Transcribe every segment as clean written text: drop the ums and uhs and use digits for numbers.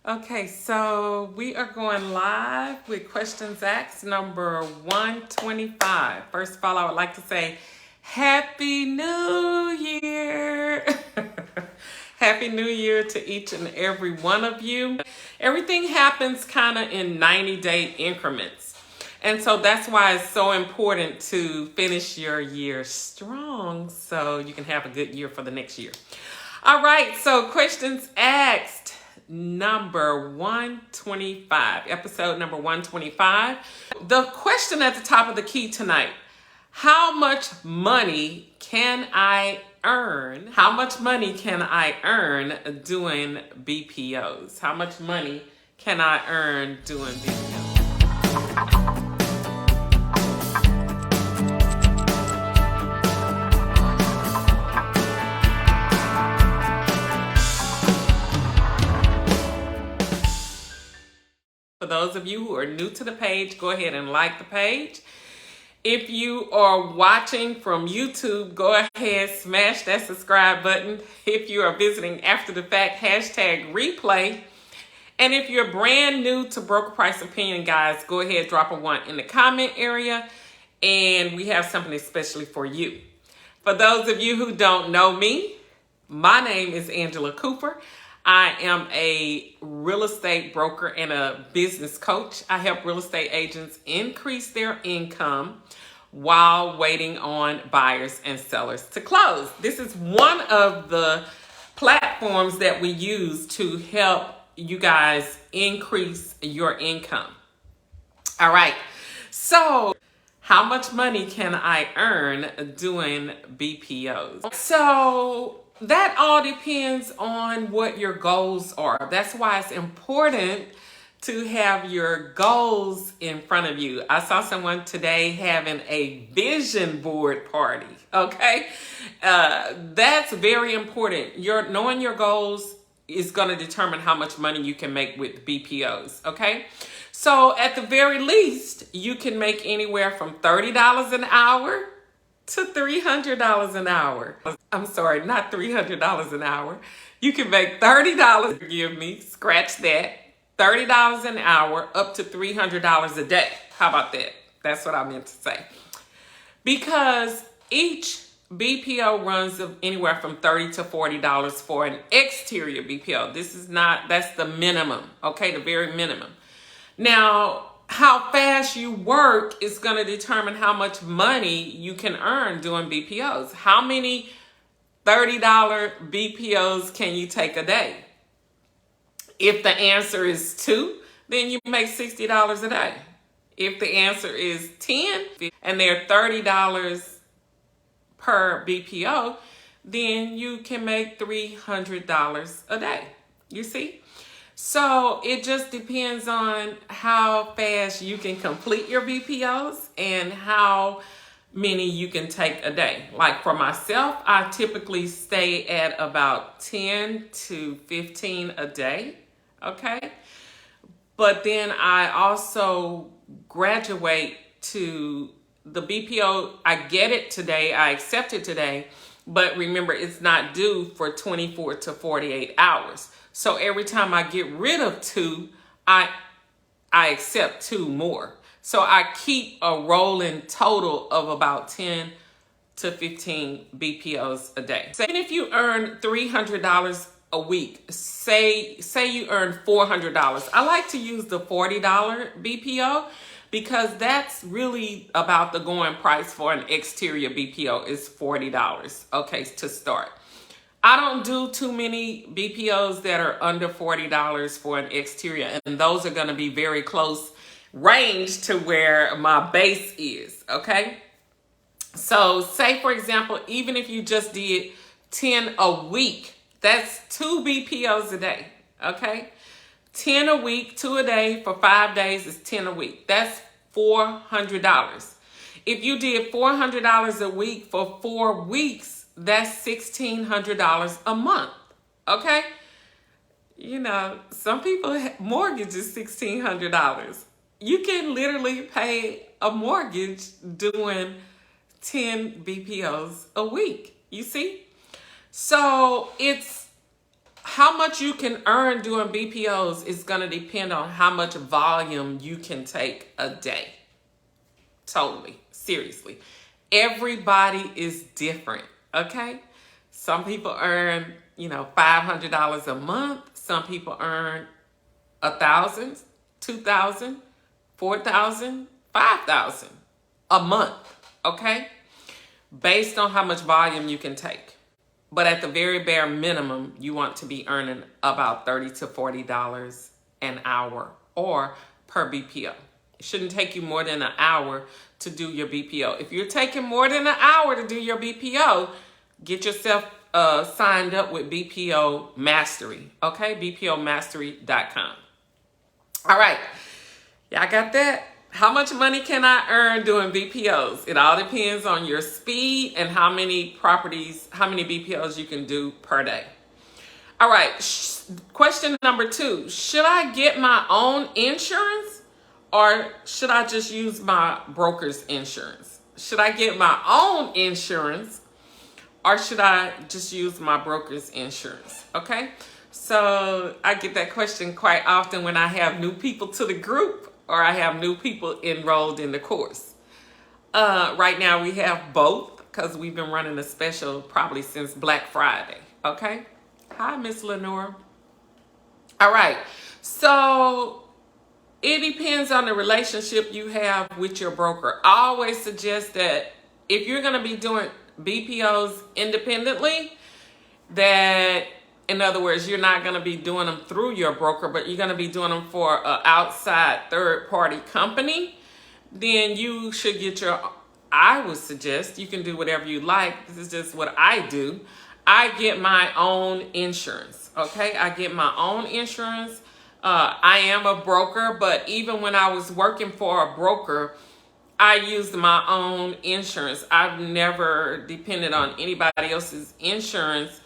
Okay, so we are going live with questions asked number 125. First of all, I would like to say Happy New Year. Happy New Year to each and every one of you. Everything happens kind of in 90-day increments. And so that's why it's so important to finish your year strong so you can have a good year for the next year. All right, so questions asked number 125, episode number 125. The question at the top of the key tonight: how much money can I earn? How much money can I earn doing BPOs? How much money can I earn doing BPOs? For those of you who are new to the page, go ahead and like the page. If you are watching from YouTube, go ahead, smash that subscribe button. If you are visiting after the fact, hashtag replay. And if you're brand new to Broker Price Opinion, guys, go ahead, drop a 1 in the comment area. And we have something especially for you. For those of you who don't know me, my name is Angela Cooper. I am a real estate broker and a business coach. I help real estate agents increase their income while waiting on buyers and sellers to close. This is one of the platforms that we use to help you guys increase your income. All right. So how much money can I earn doing BPOs? So that all depends on what your goals are. That's why it's important to have your goals in front of you. I saw someone today having a vision board party. Okay, that's very important. Knowing your goals is going to determine how much money you can make with BPOs. Okay, so at the very least, you can make anywhere from $30 an hour to $300 an hour. I'm sorry, not $300 an hour. You can make $30, forgive me, scratch that. $30 an hour up to $300 a day. How about that? That's what I meant to say. Because each BPO runs anywhere from $30 to $40 for an exterior BPO. That's the minimum, okay, the very minimum. Now, how fast you work is going to determine how much money you can earn doing BPOs. How many $30 BPOs can you take a day? If the answer is 2, then you make $60 a day. If the answer is 10 and they're $30 per BPO, then you can make $300 a day. You see? So it just depends on how fast you can complete your BPOs and how many you can take a day. Like for myself, I typically stay at about 10 to 15 a day. Okay. But then I also graduate to the BPO. I get it today. I accept it today. But remember, it's not due for 24 to 48 hours. So every time I get rid of 2, I accept 2 more. So I keep a rolling total of about 10 to 15 BPOs a day. So even if you earn $300 a week, say you earn $400. I like to use the $40 BPO because that's really about the going price for an exterior BPO is $40, okay, to start. I don't do too many BPOs that are under $40 for an exterior, and those are going to be very close range to where my base is, okay? So say, for example, even if you just did 10 a week, that's 2 BPOs a day, okay? 10 a week, 2 a day for 5 days is 10 a week. That's $400. If you did $400 a week for 4 weeks, that's $1,600 a month, okay? You know, some people mortgage is $1,600. You can literally pay a mortgage doing 10 BPOs a week, you see? So it's How much you can earn doing BPOs is going to depend on how much volume you can take a day. Totally. Seriously. Everybody is different. Okay. Some people earn, $500 a month. Some people earn 1,000, 2,000, 4,000, 5,000 a month. Okay. Based on how much volume you can take. But at the very bare minimum, you want to be earning about $30 to $40 an hour or per BPO. It shouldn't take you more than an hour to do your BPO. If you're taking more than an hour to do your BPO, get yourself signed up with BPO Mastery. Okay, BPOmastery.com. All right, y'all got that? How much money can I earn doing BPOs? It all depends on your speed and how many BPOs you can do per day. All right, question number 2. Should I get my own insurance or should I just use my broker's insurance? Should I get my own insurance or should I just use my broker's insurance? Okay, so I get that question quite often when I have new people to the group or I have new people enrolled in the course. Right now we have both because we've been running a special probably since Black Friday. Okay. Hi, Miss Lenore. All right. So it depends on the relationship you have with your broker. I always suggest that if you're going to be doing BPOs independently, that in other words, you're not going to be doing them through your broker, but you're going to be doing them for an outside third-party company, then you should get I would suggest, you can do whatever you like. This is just what I do. I get my own insurance, okay? I get my own insurance. I am a broker, but even when I was working for a broker, I used my own insurance. I've never depended on anybody else's insurance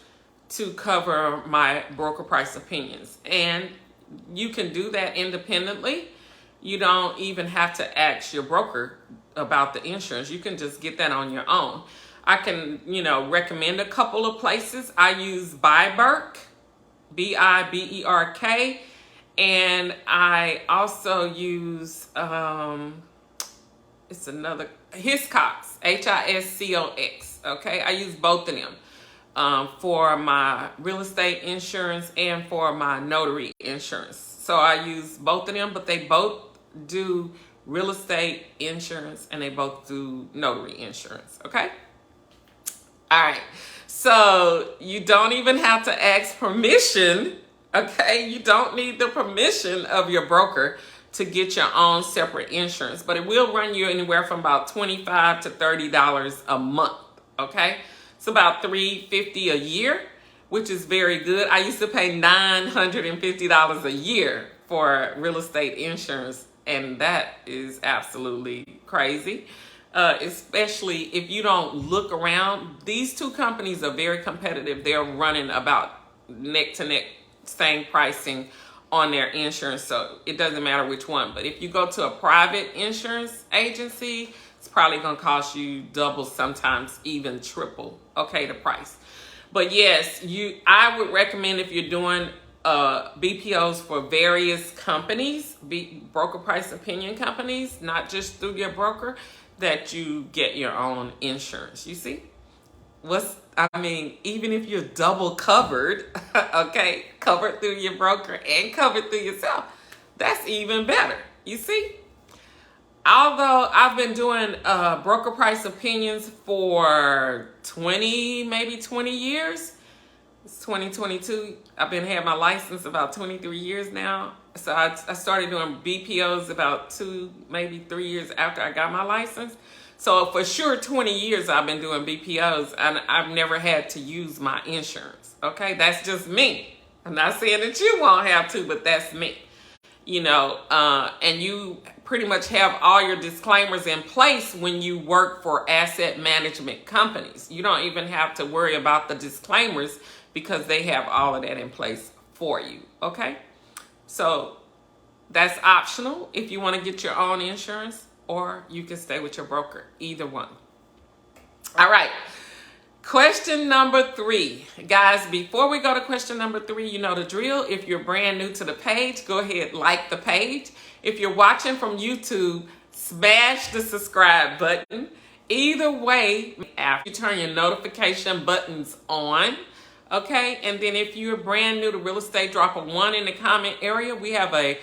to cover my broker price opinions. And you can do that independently. You don't even have to ask your broker about the insurance. You can just get that on your own. I can, recommend a couple of places. I use Biberk, Biberk, and I also use Hiscox, Hiscox. Okay, I use both of them. For my real estate insurance and for my notary insurance. So I use both of them, but they both do real estate insurance and they both do notary insurance, okay? All right, so you don't even have to ask permission, okay? You don't need the permission of your broker to get your own separate insurance, but it will run you anywhere from about $25 to $30 a month, okay? It's about $350 a year, which is very good. I used to pay $950 a year for real estate insurance, and that is absolutely crazy. Especially if you don't look around. These two companies are very competitive. They're running about neck to neck, same pricing on their insurance, so it doesn't matter which one. But if you go to a private insurance agency, it's probably going to cost you double, sometimes even triple, okay, the price. But yes, I would recommend if you're doing BPOs for various companies, broker price opinion companies, not just through your broker, that you get your own insurance. You see? Even if you're double covered, okay, covered through your broker and covered through yourself, that's even better. You see? Although I've been doing broker price opinions for 20 years. It's 2022. I've been having my license about 23 years now. So I started doing BPOs about 2, maybe 3 years after I got my license. So for sure 20 years I've been doing BPOs and I've never had to use my insurance. Okay, that's just me. I'm not saying that you won't have to, but that's me. And you pretty much have all your disclaimers in place when you work for asset management companies. You don't even have to worry about the disclaimers because they have all of that in place for you, okay? So that's optional if you want to get your own insurance, or you can stay with your broker, either one. All right, Question number 3. Guys, before we go to question number 3, you know the drill. If you're brand new to the page, go ahead, like the page. If you're watching from YouTube, smash the subscribe button. Either way, after you turn your notification buttons on, okay? And then if you're brand new to real estate, drop a 1 in the comment area. We have a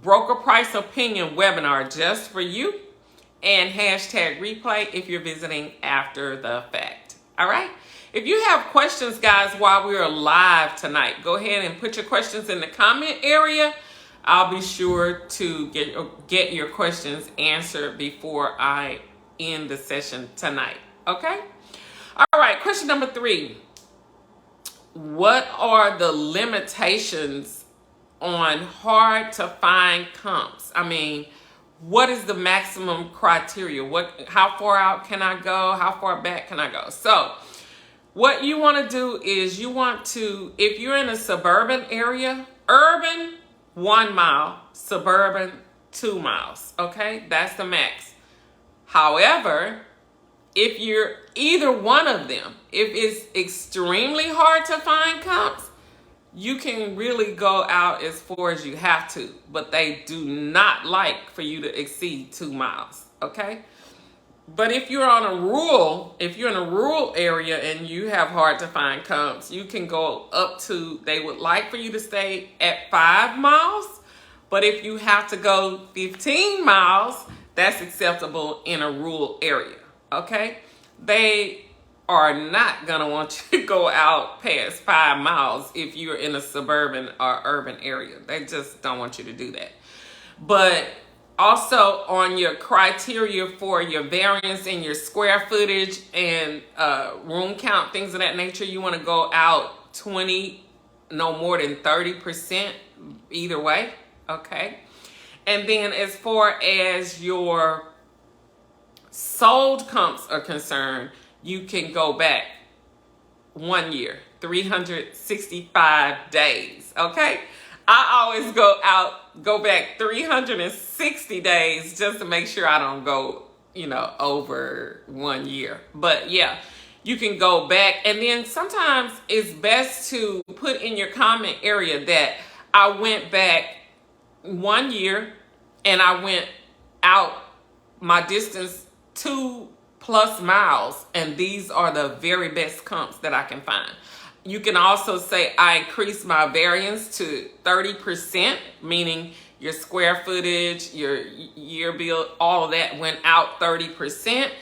broker price opinion webinar just for you. And hashtag replay if you're visiting after the fact. All right? If you have questions, guys, while we are live tonight, go ahead and put your questions in the comment area. I'll be sure to get your questions answered before I end the session tonight. Okay? All right, question number 3. What are the limitations on hard to find comps? I mean, what is the maximum criteria? How far out can I go? How far back can I go? So what you want to do is you want to, if you're in a suburban area, urban 1 mile, suburban 2 miles. Okay, that's the max. However, if you're either one of them, if it's extremely hard to find comps, you can really go out as far as you have to, but they do not like for you to exceed 2 miles, okay? But if you're in a rural area and you have hard to find comps, you can go up to, they would like for you to stay at 5 miles, but if you have to go 15 miles, that's acceptable in a rural area, okay? They are not going to want you to go out past 5 miles if you're in a suburban or urban area. They just don't want you to do that. But also on your criteria for your variance and your square footage and room count, things of that nature, you want to go out 20, no more than 30% either way, okay? And then as far as your sold comps are concerned, you can go back 1 year, 365 days, okay? I always go back 360 days just to make sure I don't go, over 1 year. But yeah, you can go back. And then sometimes it's best to put in your comment area that I went back 1 year and I went out my distance 2+ miles, and these are the very best comps that I can find. You can also say I increased my variance to 30%, meaning your square footage, your year bill, all of that went out 30%,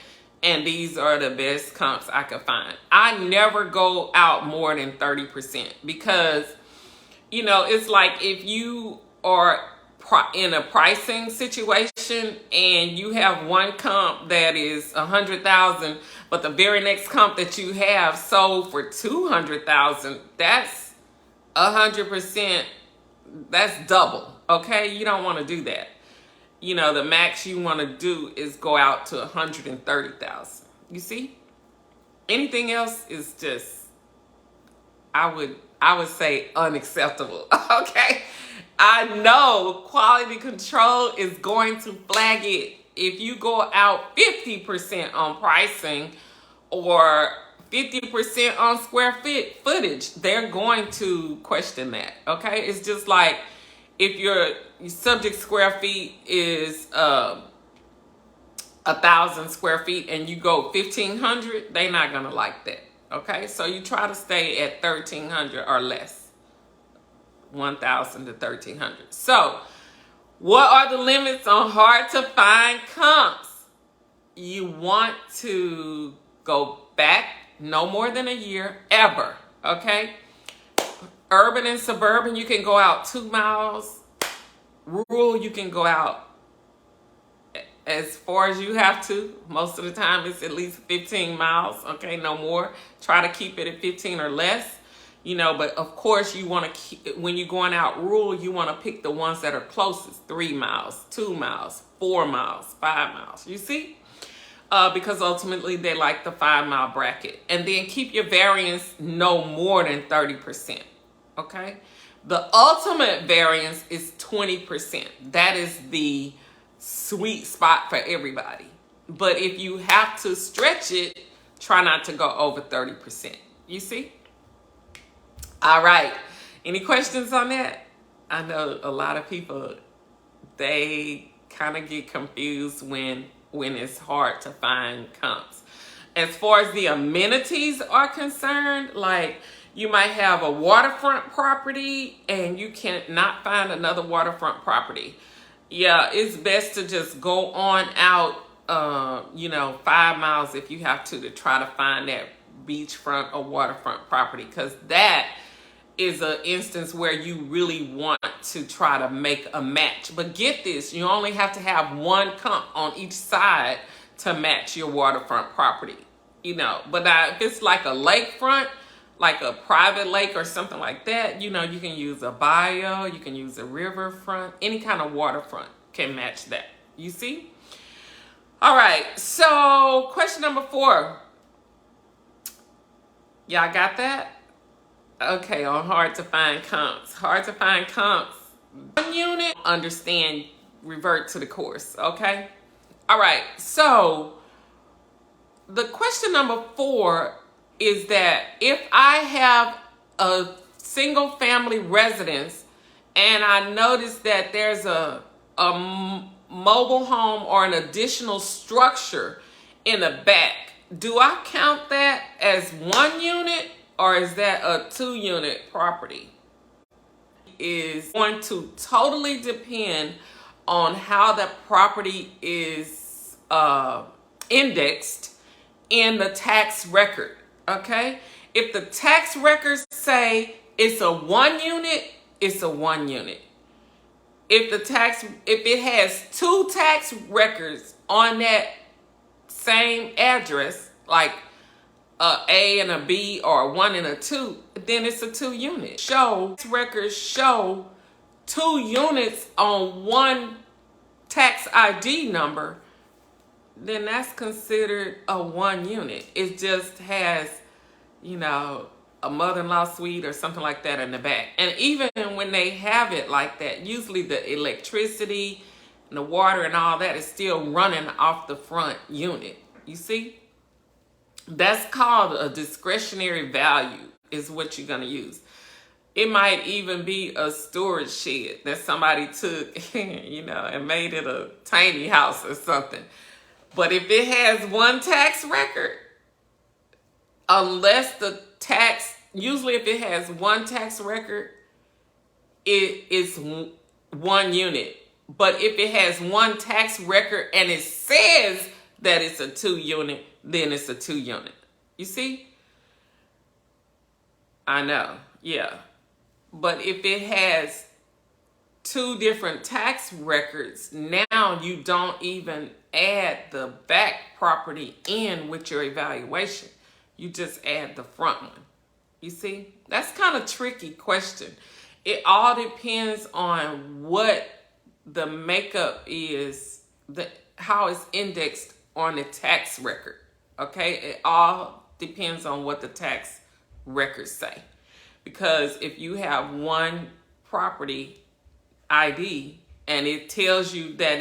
and these are the best comps I could find. I never go out more than 30% because, it's like if you are in a pricing situation and you have one comp that is 100,000, but the very next comp that you have sold for 200,000, that's 100%, that's double, okay? You don't want to do that. The max you want to do is go out to 130,000. You see? Anything else is just, I would say unacceptable, okay? I know quality control is going to flag it. If you go out 50% on pricing or 50% on square footage, they're going to question that, okay? It's just like if your subject square feet is 1,000 square feet and you go 1,500, they're not gonna like that, okay? So you try to stay at 1,300 or less. 1,000 to 1,300. So, what are the limits on hard to find comps? You want to go back no more than a year ever, okay? Urban and suburban, you can go out 2 miles. Rural, you can go out as far as you have to. Most of the time, it's at least 15 miles, okay? No more. Try to keep it at 15 or less. But of course you want to keep, when you're going out rural, you want to pick the ones that are closest, 3 miles, 2 miles, 4 miles, 5 miles, you see? Because ultimately they like the 5 mile bracket. And then keep your variance no more than 30%, okay? The ultimate variance is 20%. That is the sweet spot for everybody. But if you have to stretch it Try not to go over 30%. You see? All right. Any questions on that? I know a lot of people, they kind of get confused when it's hard to find comps. As far as the amenities are concerned, like you might have a waterfront property and you cannot find another waterfront property. Yeah, it's best to just go on out, 5 miles if you have to try to find that beachfront or waterfront property, because that is an instance where you really want to try to make a match. But get this, you only have to have one comp on each side to match your waterfront property. But if it's like a lakefront, like a private lake or something like that, you can use a bayou, you can use a riverfront, any kind of waterfront can match that. You see? All right, so question number 4. Y'all got that? Okay, on hard to find comps. Hard to find comps. 1 unit, understand, revert to the course, okay? All right, so the question number 4 is that if I have a single family residence and I notice that there's a mobile home or an additional structure in the back, do I count that as 1 unit or is that a 2-unit property? Is going to totally depend on how the property is indexed in the tax record. Okay, if the tax records say it's a 1 unit, it's a 1 unit. If it has 2 tax records on that same address, like a A and a B or a 1 and a 2, then it's a 2 unit. Tax records show 2 units on 1 tax ID number, then that's considered a 1 unit. It just has, a mother-in-law suite or something like that in the back. And even when they have it like that, usually the electricity and the water and all that is still running off the front unit. You see? That's called a discretionary value is what you're going to use. It might even be a storage shed that somebody took, and made it a tiny house or something. But if it has 1 tax record, usually if it has 1 tax record, it is 1 unit. But if it has 1 tax record and it says that it's a 2 unit, then it's a 2 unit. You see? I know, yeah. But if it has 2 different tax records, now you don't even add the back property in with your evaluation. You just add the front one. You see? That's kind of tricky question. It all depends on what the makeup is, how it's indexed on the tax record. Okay? It all depends on what the tax records say. Because if you have 1 property ID and it tells you that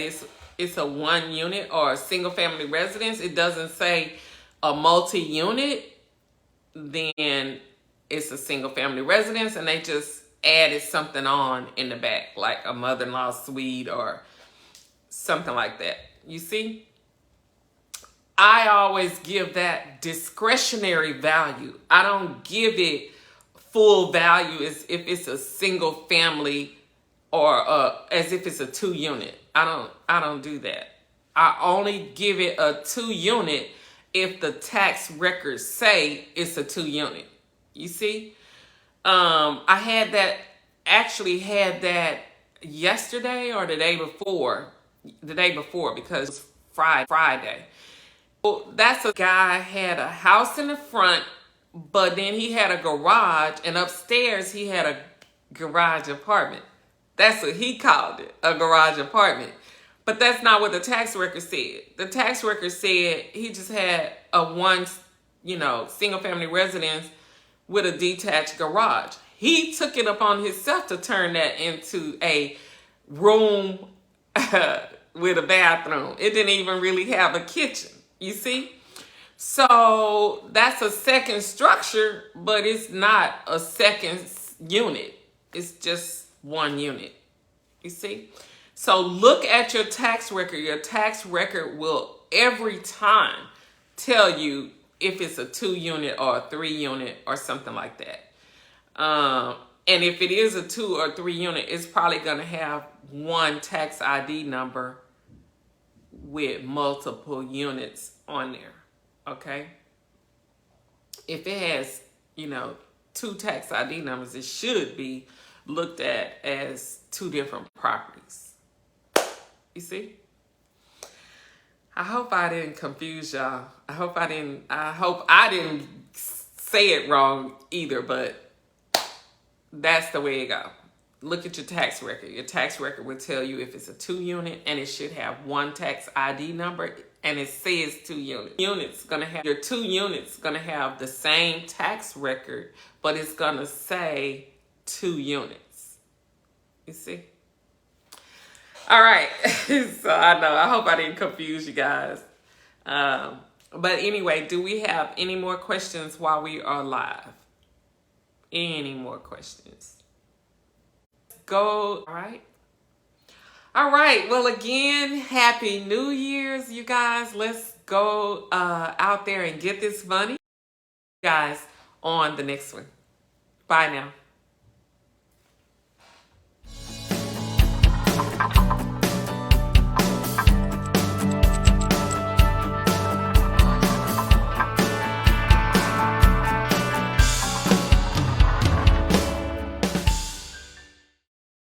it's a 1 unit or a single family residence, it doesn't say a multi-unit, then it's a single family residence and they just added something on in the back, like a mother-in-law suite or something like that. You see? I always give that discretionary value. I don't give it full value as if it's a single family or as if it's a 2 unit. I don't do that. I only give it a 2 unit if the tax records say it's a 2 unit. You see? I had that yesterday or the day before because it was Friday. Well, that's a guy had a house in the front, but then he had a garage, and upstairs he had a garage apartment. That's what he called it, a garage apartment. But that's not what the tax record said. The tax record said he just had a 1, single family residence with a detached garage. He took it upon himself to turn that into a room with a bathroom. It didn't even really have a kitchen, you see? So that's a second structure, but it's not a second unit. It's just one unit. You see? So look at your tax record. Your tax record will every time tell you if it's a 2-unit or a 3-unit or something like that. And if it is a 2 or 3-unit, it's probably going to have one tax ID number with multiple units on there. Okay? If it has, 2 tax ID numbers, it should be looked at as 2 different properties. You see? I hope I didn't confuse y'all. I hope I didn't say it wrong either, but that's the way it goes. Look at your tax record. Your tax record will tell you if it's a 2-unit, and it should have one tax ID number, and it says 2 units. Your 2 units gonna have the same tax record, but it's gonna say 2 units. You see? All right. So I hope I didn't confuse you guys. But anyway, do we have any more questions while we are live? Any more questions? Go. All right. All right. Well, again, Happy New Year's, you guys. Let's go out there and get this money. Guys, on the next one. Bye now.